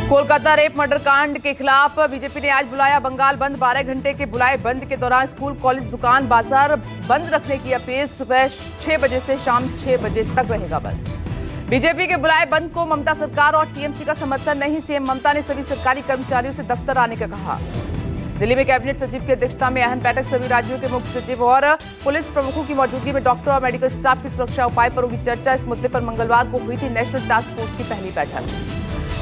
Kolkata rape murder कांड के खिलाफ बीजेपी ने आज बुलाया बंगाल बंद। 12 घंटे के बुलाए बंद के दौरान स्कूल, कॉलेज, दुकान, बाजार बंद रखने की अपील। सुबह 6 बजे से शाम 6 बजे तक रहेगा बंद। बीजेपी के बुलाए बंद को ममता सरकार और टीएमसी का समर्थन नहीं। सीएम ममता ने सभी सरकारी कर्मचारियों से दफ्तर आने का कहा। दिल्ली में कैबिनेट सचिव की अध्यक्षता में अहम बैठक। सभी राज्यों के मुख्य सचिव और पुलिस प्रमुखों की मौजूदगी में डॉक्टर और मेडिकल स्टाफ की सुरक्षा उपाय पर होगी चर्चा। इस मुद्दे पर मंगलवार को हुई थी नेशनल टास्क फोर्स की पहली बैठक।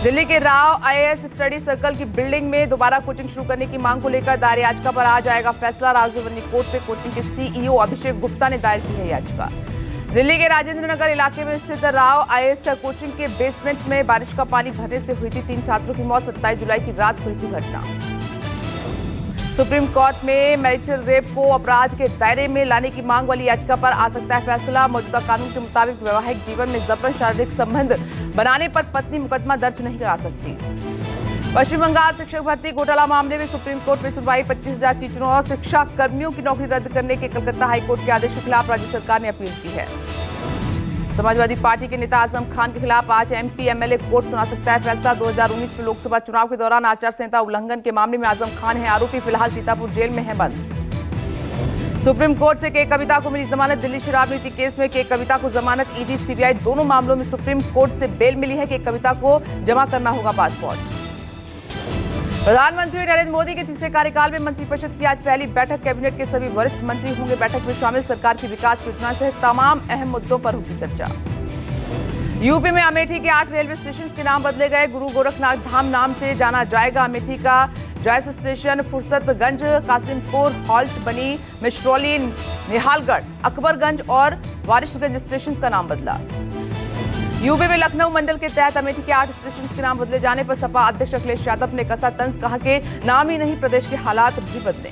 दिल्ली के राव आईएएस स्टडी सर्कल की बिल्डिंग में दोबारा कोचिंग शुरू करने की मांग को लेकर दायर याचिका पर आज आएगा फैसला। राजभवन कोर्ट में कोचिंग के सीईओ अभिषेक गुप्ता ने दायर की है याचिका। दिल्ली के राजेंद्र नगर इलाके में स्थित राव आईएएस कोचिंग के बेसमेंट में बारिश का पानी भरने से हुई थी 3 छात्रों की मौत। 27 जुलाई की रात हुई थी घटना। सुप्रीम कोर्ट में मैरिटल रेप को अपराध के दायरे में लाने की मांग वाली याचिका पर आ सकता है फैसला। मौजूदा कानून के मुताबिक वैवाहिक जीवन में जबरन शारीरिक संबंध बनाने पर पत्नी मुकदमा दर्ज नहीं करा सकती। पश्चिम बंगाल शिक्षक भर्ती घोटाला मामले में सुप्रीम कोर्ट में सुनवाई। 25,000 टीचरों और शिक्षा कर्मियों की नौकरी रद्द करने के कलकत्ता हाईकोर्ट के आदेश के खिलाफ राज्य सरकार ने अपील की है। समाजवादी पार्टी के नेता आजम खान के खिलाफ आज एमपी एमएलए कोर्ट सुना सकता है फैसला। 2019 में लोकसभा चुनाव के दौरान आचार संहिता उल्लंघन के मामले में आजम खान है आरोपी। फिलहाल सीतापुर जेल में है बंद। सुप्रीम कोर्ट से के कविता को मिली जमानत। दिल्ली शराब नीति केस में के कविता को जमानत। ईडी सीबीआई दोनों मामलों में सुप्रीम कोर्ट से बेल मिली है। के कविता को जमा करना होगा पासपोर्ट। प्रधानमंत्री नरेंद्र मोदी के तीसरे कार्यकाल में मंत्रिपरिषद की आज पहली बैठक। कैबिनेट के सभी वरिष्ठ मंत्री होंगे बैठक में शामिल। सरकार की विकास योजना सहित तमाम अहम मुद्दों पर होगी चर्चा। यूपी में अमेठी के 8 रेलवे स्टेशन के नाम बदले गए। गुरु गोरखनाथ धाम नाम से जाना जाएगा। अमेठी का जॉयस स्टेशन फुर्सतगंज, कासिमपुर हॉल्ट बनी। मिश्रौली, निहालगढ़, अकबरगंज और वारिसगंज स्टेशन का नाम बदला। यूपी में लखनऊ मंडल के तहत अमेठी के 8 स्टेशन के नाम बदले जाने पर सपा अध्यक्ष अखिलेश यादव ने कसा तंज। कहा कि नाम ही नहीं, प्रदेश के हालात भी बदले।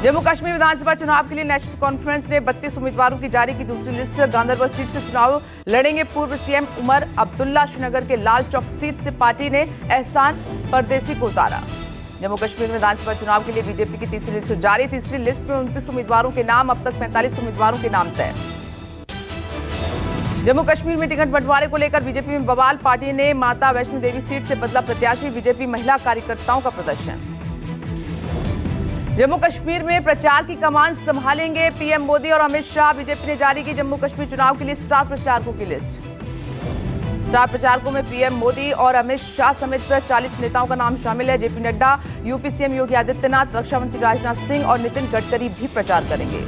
जम्मू कश्मीर विधानसभा चुनाव के लिए नेशनल कॉन्फ्रेंस ने 32 उम्मीदवारों की जारी की दूसरी लिस्ट। गांधरबल सीट से चुनाव लड़ेंगे पूर्व सीएम उमर अब्दुल्ला। श्रीनगर के लाल चौक सीट से पार्टी ने एहसान परदेसी को उतारा। जम्मू कश्मीर विधानसभा चुनाव के लिए बीजेपी की तीसरी लिस्ट जारी। तीसरी लिस्ट में 29 उम्मीदवारों के नाम। अब तक 45 उम्मीदवारों के नाम तय। जम्मू कश्मीर में टिकट बंटवारे को लेकर बीजेपी में बवाल। पार्टी ने माता वैष्णो देवी सीट से बदला प्रत्याशी। बीजेपी महिला कार्यकर्ताओं का प्रदर्शन। जम्मू कश्मीर में प्रचार की कमान संभालेंगे पीएम मोदी और अमित शाह। बीजेपी ने जारी की जम्मू कश्मीर चुनाव के लिए स्टार प्रचारकों की लिस्ट। स्टार प्रचारकों में पीएम मोदी और अमित शाह समेत 40 नेताओं का नाम शामिल है। JP Nadda, UP CM Yogi Adityanath, रक्षा मंत्री राजनाथ सिंह और नितिन गडकरी भी प्रचार करेंगे।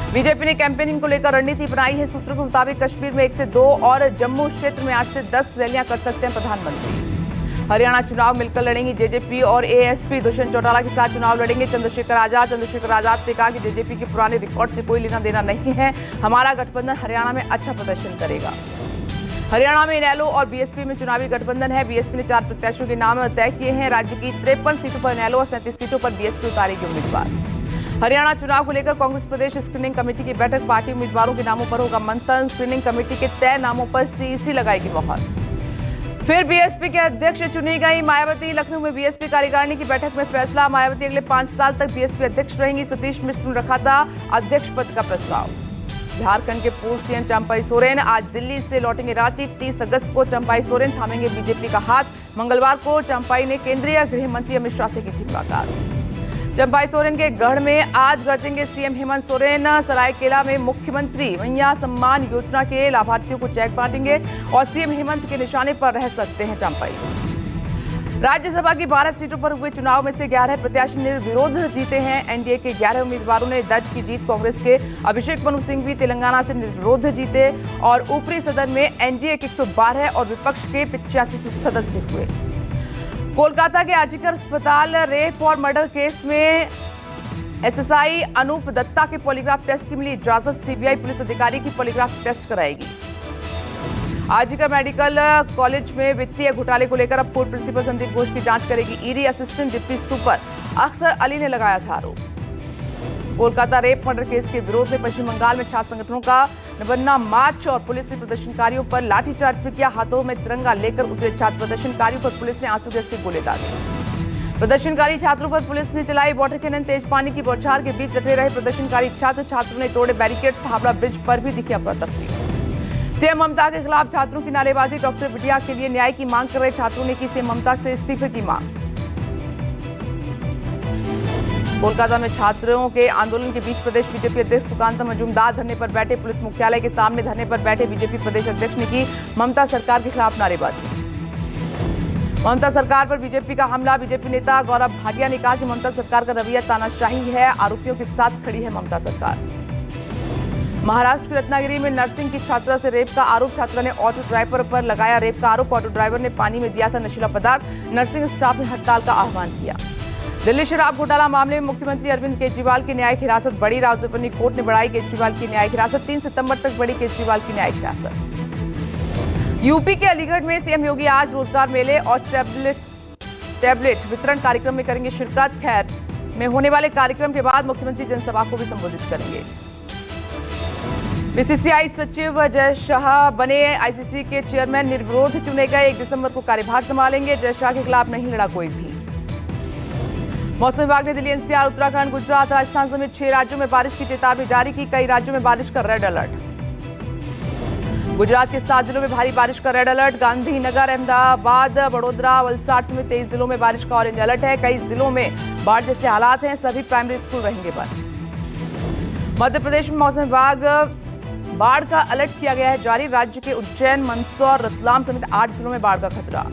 बीजेपी ने कैंपेनिंग को लेकर रणनीति बनाई है। सूत्रों के मुताबिक कश्मीर में 1 से 2 और जम्मू क्षेत्र में 8 से 10 रैलियां कर सकते हैं प्रधानमंत्री। हरियाणा चुनाव मिलकर लड़ेंगी जेजेपी और एएसपी। दुष्यंत चौटाला के साथ चुनाव लड़ेंगे चंद्रशेखर आजाद ने कहा कि जेजेपी के पुराने रिकॉर्ड से कोई लेना देना नहीं है। हमारा गठबंधन हरियाणा में अच्छा प्रदर्शन करेगा। हरियाणा में इनेलो और बीएसपी में चुनावी गठबंधन है। बीएसपी ने 4 प्रत्याशियों के नाम तय किए हैं। राज्य की 53 सीटों पर इनेलो और 37 सीटों पर बीएसपी उतारेगी उम्मीदवार। हरियाणा चुनाव को लेकर कांग्रेस प्रदेश स्क्रीनिंग कमेटी की बैठक। पार्टी उम्मीदवारों के नामों पर होगा मंथन। स्क्रीनिंग कमेटी के तय नामों पर सीईसी लगाएगी मोहर। फिर बीएसपी के अध्यक्ष चुनी गई मायावती। लखनऊ में बीएसपी कार्यकारिणी की बैठक में फैसला। मायावती अगले 5 साल तक बीएसपी अध्यक्ष रहेंगी। सतीश मिश्र ने रखा था अध्यक्ष पद का प्रस्ताव। झारखंड के पूर्व सीएम चंपाई सोरेन आज दिल्ली से लौटेंगे रांची। 30 अगस्त को चंपाई सोरेन थामेंगे बीजेपी का हाथ। मंगलवार को चंपाई ने केंद्रीय गृह मंत्री अमित शाह से की थी मुलाकात। चंपाई सोरेन के गढ़ में आज गरजेंगे सीएम हेमंत सोरेन। सरायकेला में मुख्यमंत्री मैया सम्मान योजना के लाभार्थियों को चेक बांटेंगे और सीएम हेमंत के निशाने पर रह सकते हैं चंपाई। राज्यसभा की 12 सीटों पर हुए चुनाव में से 11 प्रत्याशी निर्विरोध जीते हैं। एनडीए के 11 उम्मीदवारों ने दर्ज की जीत। कांग्रेस के अभिषेक मनु सिंह भी तेलंगाना से निर्विरोध जीते और ऊपरी सदन में एनडीए के 112 और विपक्ष के 85 सदस्य हुए। कोलकाता के आर्जिकर अस्पताल रेप और मर्डर केस में एसएसआई अनूप दत्ता के पॉलीग्राफ टेस्ट की मिली इजाजत। सीबीआई पुलिस अधिकारी की पॉलीग्राफ टेस्ट कराएगी। आर्जिकर मेडिकल कॉलेज में वित्तीय घोटाले को लेकर अब पूर्व प्रिंसिपल संदीप घोष की जांच करेगी ED. Assistant deputy super Akhtar Ali ने लगाया था आरोप। कोलकाता रेप मर्डर केस के विरोध में पश्चिम बंगाल में छात्र संगठनों का निबंधना मार्च और पुलिस ने प्रदर्शनकारियों पर लाठीचार्ज भी किया। हाथों में तिरंगा लेकर उतरे छात्र प्रदर्शनकारियों पर पुलिस ने आंसू गैस के गोले दागे। प्रदर्शनकारी छात्रों पर पुलिस ने चलाई वाटर कैनन। तेज पानी की बौछार के बीच डटे रहे प्रदर्शनकारी छात्रों ने तोड़े बैरिकेड। हावड़ा ब्रिज पर भी दिखी अफरा तफरी। सीएम ममता के खिलाफ छात्रों की नारेबाजी, डॉक्टर बिटिया के लिए न्याय की मांग कर रहे छात्रों ने की सीएम ममता से इस्तीफे की मांग। कोलकाता में छात्रों के आंदोलन के बीच प्रदेश बीजेपी अध्यक्ष सुकांत मजूमदार धरने पर बैठे। पुलिस मुख्यालय के सामने धरने पर बैठे बीजेपी प्रदेश अध्यक्ष ने की ममता सरकार के खिलाफ नारेबाजी। ममता सरकार पर बीजेपी का हमला। बीजेपी नेता गौरव भाटिया ने कहा कि ममता सरकार का रवैया तानाशाही है, आरोपियों के साथ खड़ी है ममता सरकार। महाराष्ट्र के रत्नागिरी में नर्सिंग की छात्रा से रेप का आरोप। छात्रा ने ऑटो ड्राइवर पर लगाया रेप का आरोप। ऑटो ड्राइवर ने पानी में दिया था नशीला पदार्थ। नर्सिंग स्टाफ ने हड़ताल का आह्वान किया। दिल्ली शराब घोटाला मामले में मुख्यमंत्री अरविंद केजरीवाल की न्यायिक हिरासत बढ़ी। रावजपनी कोर्ट ने बढ़ाई केजरीवाल की न्यायिक हिरासत। 3 सितंबर तक बढ़ी केजरीवाल की न्यायिक हिरासत। यूपी के अलीगढ़ में सीएम योगी आज रोजगार मेले और टैबलेट वितरण कार्यक्रम में करेंगे शिरकत। खैर में होने वाले कार्यक्रम के बाद मुख्यमंत्री जनसभा को भी संबोधित करेंगे। बीसीसीआई सचिव अजय शाह बने आईसीसी के चेयरमैन, निर्विरोध चुने गए। 1 दिसंबर को कार्यभार संभालेंगे। अजय शाह के खिलाफ नहीं लड़ा कोई भी। मौसम विभाग ने दिल्ली, एनसीआर, उत्तराखंड, गुजरात, राजस्थान समेत 6 राज्यों में बारिश की चेतावनी जारी की। कई राज्यों में बारिश का रेड अलर्ट। गुजरात के 7 जिलों में भारी बारिश का रेड अलर्ट। गांधीनगर, अहमदाबाद, वडोदरा, वलसाड समेत 23 जिलों में बारिश का ऑरेंज अलर्ट है। कई जिलों में बाढ़ जैसे हालात हैं। सभी प्राइमरी स्कूल रहेंगे बंद। मध्य प्रदेश में मौसम विभाग बाढ़ का अलर्ट किया गया है जारी। राज्य के उज्जैन, मंदसौर, रतलाम समेत 8 जिलों में बाढ़ का खतरा।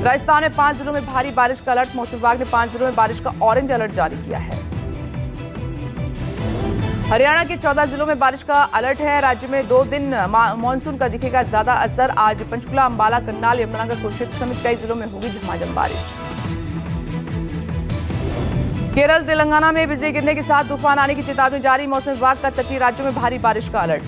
राजस्थान में 5 जिलों में भारी बारिश का अलर्ट। मौसम विभाग ने 5 जिलों में बारिश का ऑरेंज अलर्ट जारी किया है। हरियाणा के 14 जिलों में बारिश का अलर्ट है। राज्य में 2 दिन मानसून का दिखेगा ज्यादा असर। आज पंचकुला, अंबाला, करनाल, यमुनानगर, कुरुक्षेत्र समेत कई जिलों में होगी झमाझम बारिश। केरल, तेलंगाना में बिजली गिरने के साथ तूफान आने की चेतावनी जारी। मौसम विभाग का तटीय राज्यों में भारी बारिश का अलर्ट।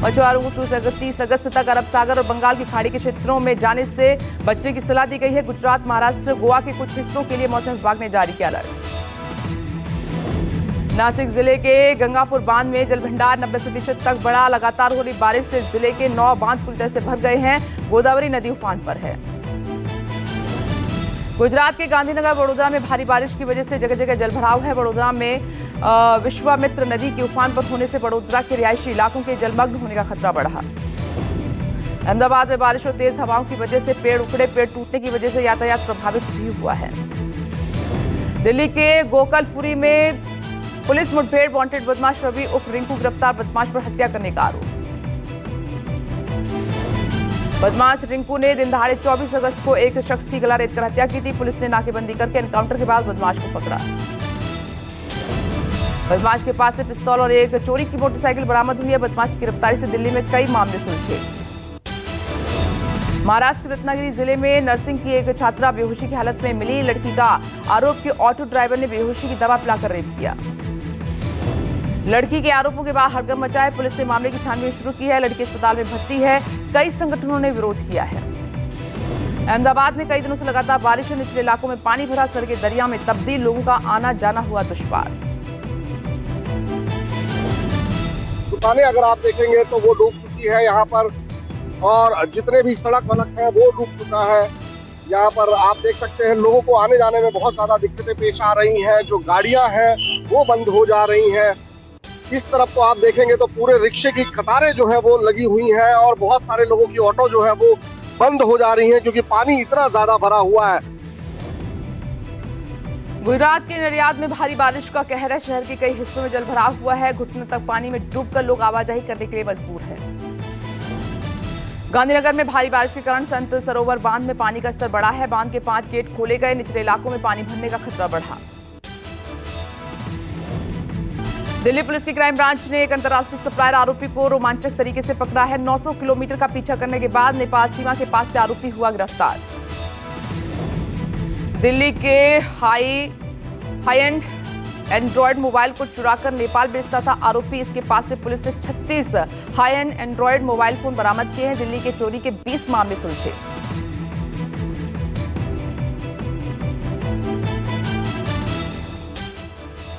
मछुआरों को 30 अगस्त तक अरब सागर और बंगाल की खाड़ी के क्षेत्रों में जाने से बचने की सलाह दी गई है। गुजरात, महाराष्ट्र, गोवा के कुछ हिस्सों के लिए मौसम विभाग ने जारी किया अलर्ट। नासिक जिले के गंगापुर बांध में जल भंडार 90% तक बढ़ा। लगातार हो रही बारिश से जिले के 9 बांध पूरी तरह से भर गए हैं। गोदावरी नदी उफान पर है। गुजरात के गांधीनगर, वडोदरा में भारी बारिश की वजह से जगह जगह जलभराव है। वडोदरा में विश्वामित्र नदी के उफान पर होने से वडोदरा के रिहायशी इलाकों के जलमग्न होने का खतरा बढ़ा। अहमदाबाद में बारिश और तेज हवाओं की वजह से पेड़ उखड़े। पेड़ टूटने की वजह से यातायात प्रभावित भी हुआ है। दिल्ली के गोकलपुरी में पुलिस मुठभेड़। वांटेड बदमाश रवि उर्फ रिंकू गिरफ्तार। बदमाश पर हत्या करने का आरोप। बदमाश रिंकू ने दिन दहाड़े 24 अगस्त को एक शख्स की गला रेतकर हत्या की थी। पुलिस ने नाकेबंदी करके एनकाउंटर के बाद बदमाश को पकड़ा। बदमाश के पास से पिस्तौल और एक चोरी की मोटरसाइकिल बरामद हुई है। बदमाश की गिरफ्तारी से दिल्ली में कई मामले सुलझे। महाराष्ट्र के रत्नागिरी जिले में नर्सिंग की एक छात्रा बेहोशी की हालत में मिली। लड़की का आरोप कि ऑटो ड्राइवर ने बेहोशी की दवा पिलाकर रेप किया। लड़की के आरोपों के बाद हड़कंप मचा है। पुलिस ने मामले की छानबीन शुरू की है। लड़की अस्पताल में भर्ती है। कई संगठनों ने विरोध किया है। अहमदाबाद में कई दिनों से लगातार बारिश है। निचले इलाकों में पानी भरा। सड़कें दरिया में तब्दील। लोगों का आना जाना हुआ दुश्वार। दुकानें अगर आप देखेंगे तो वो डूब चुकी है यहाँ पर, और जितने भी सड़क वड़क है वो डूब चुका है। यहाँ पर आप देख सकते हैं लोगों को आने जाने में बहुत ज्यादा दिक्कतें पेश आ रही हैं। जो गाड़ियां हैं वो बंद हो जा रही हैं। इस तरफ तो आप देखेंगे तो पूरे रिक्शे की कतारें जो है वो लगी हुई हैं, और बहुत सारे लोगों की ऑटो जो है वो बंद हो जा रही हैं क्योंकि पानी इतना ज्यादा भरा हुआ है। गुजरात के नडियाद में भारी बारिश का कहर है। शहर के कई हिस्सों में जलभराव हुआ है। घुटनों तक पानी में डूबकर लोग आवाजाही करने के लिए मजबूर है। गांधीनगर में भारी बारिश के कारण संत सरोवर बांध में पानी का स्तर बढ़ा है। बांध के 5 गेट खोले गए। निचले इलाकों में पानी भरने का खतरा बढ़ा। दिल्ली पुलिस की क्राइम ब्रांच ने एक अंतर्राष्ट्रीय सप्लायर आरोपी को रोमांचक तरीके से पकड़ा है। 900 किलोमीटर का पीछा करने के बाद नेपाल सीमा के पास से आरोपी हुआ गिरफ्तार। दिल्ली के हाई एंड एंड्रॉयड मोबाइल को चुराकर नेपाल बेचता था आरोपी। इसके पास से पुलिस ने 36 high and Android mobile phone बरामद किए हैं। दिल्ली के चोरी के 20 मामले सुलझे।